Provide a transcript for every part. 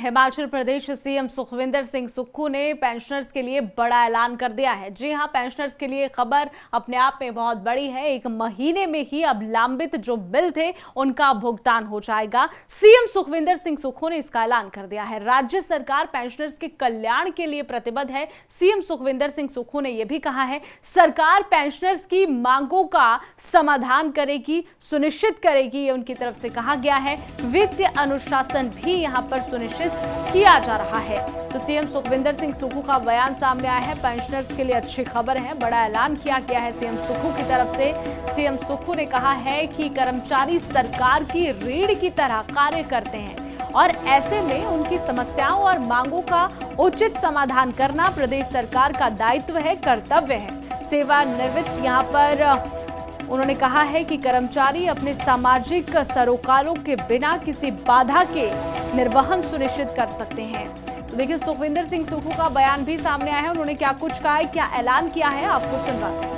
Himachal Pradesh CM Sukhvinder Singh Sukhu ने pensioners के लिए बड़ा ऐलान कर दिया है। जी हां, पेंशनर्स के लिए खबर अपने आप में बहुत बड़ी है। 1 महीने में ही अब लंबित जो बिल थे उनका भुगतान हो जाएगा। सीएम सुखविंदर सिंह सुक्खू ने इसका ऐलान कर दिया है। राज्य सरकार पेंशनर्स के कल्याण के लिए प्रतिबद्ध है। सीएम सुखविंदर सिंह सुक्खू ने यह भी कहा है, सरकार पेंशनर्स की मांगों का समाधान करेगी, सुनिश्चित करेगी। ये उनकी तरफ से कहा गया है। वित्तीय अनुशासन भी यहां पर सुनिश्चित किया जा रहा है। तो सीएम सुखविंदर सिंह सुक्खू का बयान सामने आया है। पेंशनर्स के लिए अच्छी खबर है, बड़ा ऐलान किया गया है सीएम सुक्खू की तरफ से। सीएम सुक्खू ने कहा है कि कर्मचारी सरकार की रीढ़ की तरह कार्य करते हैं और ऐसे में उनकी समस्याओं और मांगों का उचित समाधान करना प्रदेश सरकार का दायित्व है, कर्तव्य है। सेवानिवृत्त यहाँ पर उन्होंने कहा है कि कर्मचारी अपने सामाजिक सरोकारों के बिना किसी बाधा के निर्वहन सुनिश्चित कर सकते हैं। तो देखिए, सुखविंदर सिंह सुक्खू का बयान भी सामने आया है। उन्होंने क्या कुछ कहा है, क्या ऐलान किया है, आपको सुनवाते हैं।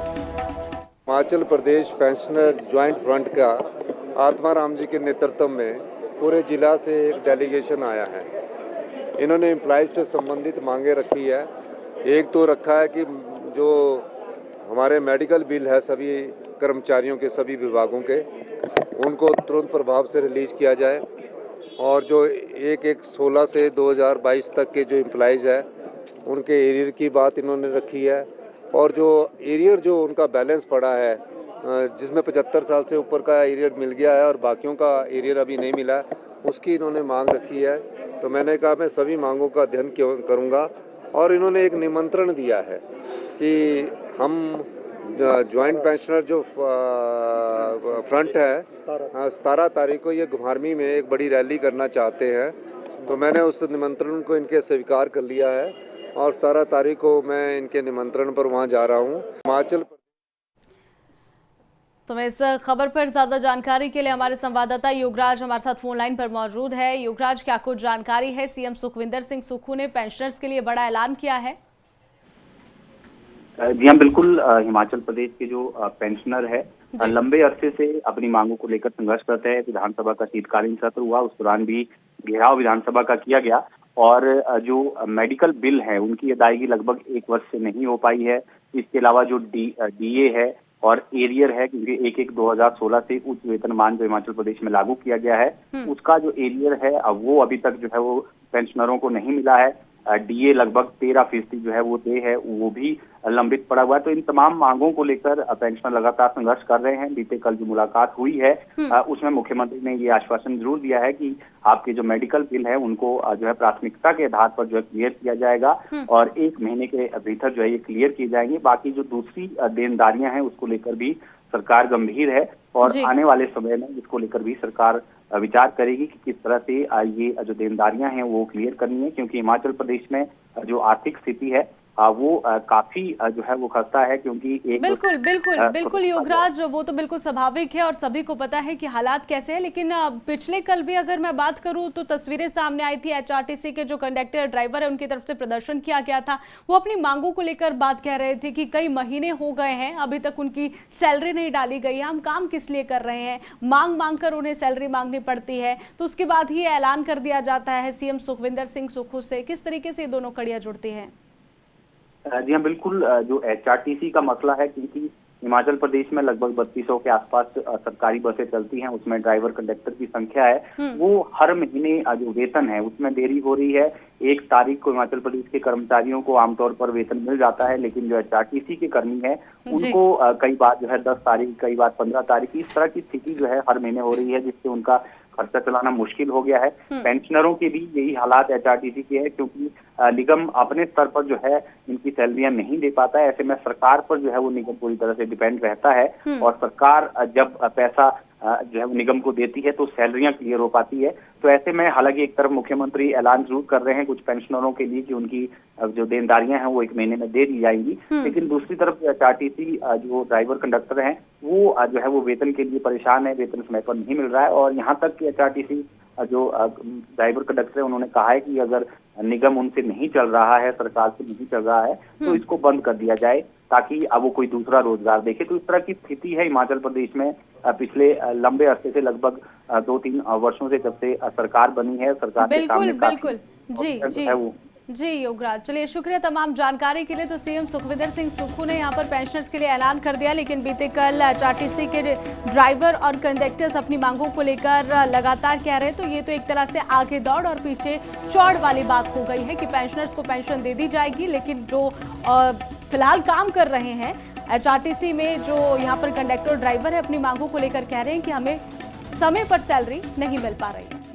Himachal Pradesh pensioner joint front का आत्माराम जी के नेतृत्व में पूरे जिला से एक डेलीगेशन आया है। इन्होंने एम्प्लॉइज से संबंधित मांगे रखी है। एक तो रखा है कि जो हमारे मेडिकल बिल है सभी कर्मचारियों के, सभी विभागों के, उनको तुरंत प्रभाव से रिलीज किया जाए और जो 1/1/16 से 2022 तक के जो एम्प्लॉइज़ है उनके एरियर की बात इन्होंने रखी है। और जो एरियर जो उनका बैलेंस पड़ा है, जिसमें 75 साल से ऊपर का एरियर मिल गया है और बाकियों का एरियर अभी नहीं मिला है, उसकी इन्होंने मांग रखी है। तो मैंने कहा मैं सभी मांगों का अध्ययन करूँगा। और इन्होंने एक निमंत्रण दिया है कि हम ज्वाइंट पेंशनर जो फ्रंट है 17 तारीख को ये घुमारवीं में एक बड़ी रैली करना चाहते हैं। तो मैंने उस निमंत्रण को इनके स्वीकार कर लिया है और 17 तारीख को मैं इनके निमंत्रण पर वहाँ जा रहा हूँ। हिमाचल तो मैं इस खबर पर ज्यादा जानकारी के लिए हमारे संवाददाता योगराज हमारे साथ फोन लाइन पर मौजूद है। योगराज, क्या कुछ जानकारी है? सीएम सुखविंदर सिंह सुक्खू ने पेंशनर्स के लिए बड़ा ऐलान किया है। जी हाँ, बिल्कुल। हिमाचल प्रदेश के जो पेंशनर है लंबे अरसे से अपनी मांगों को लेकर संघर्ष करते हैं। विधानसभा का शीतकालीन सत्र हुआ, उस दौरान भी घेराव विधानसभा का किया गया और जो मेडिकल बिल है उनकी अदायगी लगभग 1 वर्ष से नहीं हो पाई है। इसके अलावा जो डीए है और एरियर है, क्योंकि 1/1/2016 से उच्च वेतनमान जो हिमाचल प्रदेश में लागू किया गया है उसका जो एरियर है अब वो अभी तक जो है वो पेंशनरों को नहीं मिला है। डीए लगभग 13% जो है वो दे है, वो भी लंबित पड़ा हुआ है। तो इन तमाम मांगों को लेकर पेंशनर लगातार संघर्ष कर रहे हैं। बीते कल जो मुलाकात हुई है उसमें मुख्यमंत्री ने ये आश्वासन जरूर दिया है कि आपके जो मेडिकल बिल है उनको जो है प्राथमिकता के आधार पर जो है क्लियर किया जाएगा और 1 महीने के भीतर जो है ये क्लियर की जाएंगी। बाकी जो दूसरी देनदारियां हैं उसको लेकर भी सरकार गंभीर है और आने वाले समय में इसको लेकर भी सरकार विचार करेगी कि किस तरह से ये जो देनदारियां हैं वो क्लियर करनी है, क्योंकि हिमाचल प्रदेश में जो आर्थिक स्थिति है वो काफी जो है वो खस्ता है। क्योंकि एक बिल्कुल योगराज, वो तो बिल्कुल स्वाभाविक है और सभी को पता है कि हालात कैसे हैं। लेकिन पिछले कल भी अगर मैं बात करूं तो तस्वीरें सामने आई थी। एचआरटीसी के जो कंडक्टर ड्राइवर है उनकी तरफ से प्रदर्शन किया गया था। वो अपनी मांगों को लेकर बात कह रहे थे कि कई महीने हो गए हैं, अभी तक उनकी सैलरी नहीं डाली गई है। हम काम किस लिए कर रहे हैं, मांग कर उन्हें सैलरी मांगनी पड़ती है। तो उसके बाद ही ऐलान कर दिया जाता है सीएम सुखविंदर सिंह सुक्खू से। किस तरीके से दोनों कड़ियां जुड़ती हैं? जी हाँ, बिल्कुल। जो एचआरटीसी का मसला है, क्योंकि हिमाचल प्रदेश में लगभग 3200 के आसपास सरकारी बसें चलती हैं, उसमें ड्राइवर कंडक्टर की संख्या है वो हर महीने जो वेतन है उसमें देरी हो रही है। 1 तारीख को हिमाचल प्रदेश के कर्मचारियों को आमतौर पर वेतन मिल जाता है, लेकिन जो एचआरटीसी के कर्मी है उनको कई बार जो है 10 तारीख, कई बार 15 तारीख, इस तरह की स्थिति जो है हर महीने हो रही है, जिससे उनका खर्चा चलाना मुश्किल हो गया है। पेंशनरों के भी यही हालात एचआरटीसी के है, क्योंकि निगम अपने स्तर पर जो है इनकी सैलरियां नहीं दे पाता है। ऐसे में सरकार पर जो है वो निगम पूरी तरह से डिपेंड रहता है और सरकार जब पैसा जो है निगम को देती है तो सैलरियां क्लियर हो पाती है। तो ऐसे में हालांकि एक तरफ मुख्यमंत्री ऐलान जरूर कर रहे हैं कुछ पेंशनरों के लिए कि उनकी जो देनदारियां हैं वो 1 महीने में दे दी जाएंगी, लेकिन दूसरी तरफ एचआरटीसी जो ड्राइवर कंडक्टर हैं वो जो है वो वेतन के लिए परेशान है, वेतन समय पर नहीं मिल रहा है। और यहाँ तक कि एचआरटीसी जो ड्राइवर कंडक्टर है उन्होंने कहा है कि अगर निगम उनसे नहीं चल रहा है, सरकार से नहीं चल रहा है, तो इसको बंद कर दिया जाए ताकि अब वो कोई दूसरा रोजगार देखे। तो इस तरह की स्थिति है हिमाचल प्रदेश में पिछले लंबे अरसे से, लगभग 2-3 वर्षों से, जब से सरकार बनी है। सरकार के सामने जी जी है वो। जी योगराज, चलिए शुक्रिया तमाम जानकारी के लिए। तो सीएम सुखविंदर सिंह सुक्खू ने यहाँ पर पेंशनर्स के लिए ऐलान कर दिया, लेकिन बीते कल एचआरटीसी के ड्राइवर और कंडक्टर्स अपनी मांगों को लेकर लगातार कह रहे हैं। तो ये तो एक तरह से आगे दौड़ और पीछे चौड़ वाली बात हो गई है कि पेंशनर्स को पेंशन दे दी जाएगी, लेकिन जो फिलहाल काम कर रहे हैं एचआरटीसी में, जो यहाँ पर कंडक्टर ड्राइवर है, अपनी मांगों को लेकर कह रहे हैं कि हमें समय पर सैलरी नहीं मिल पा रही है।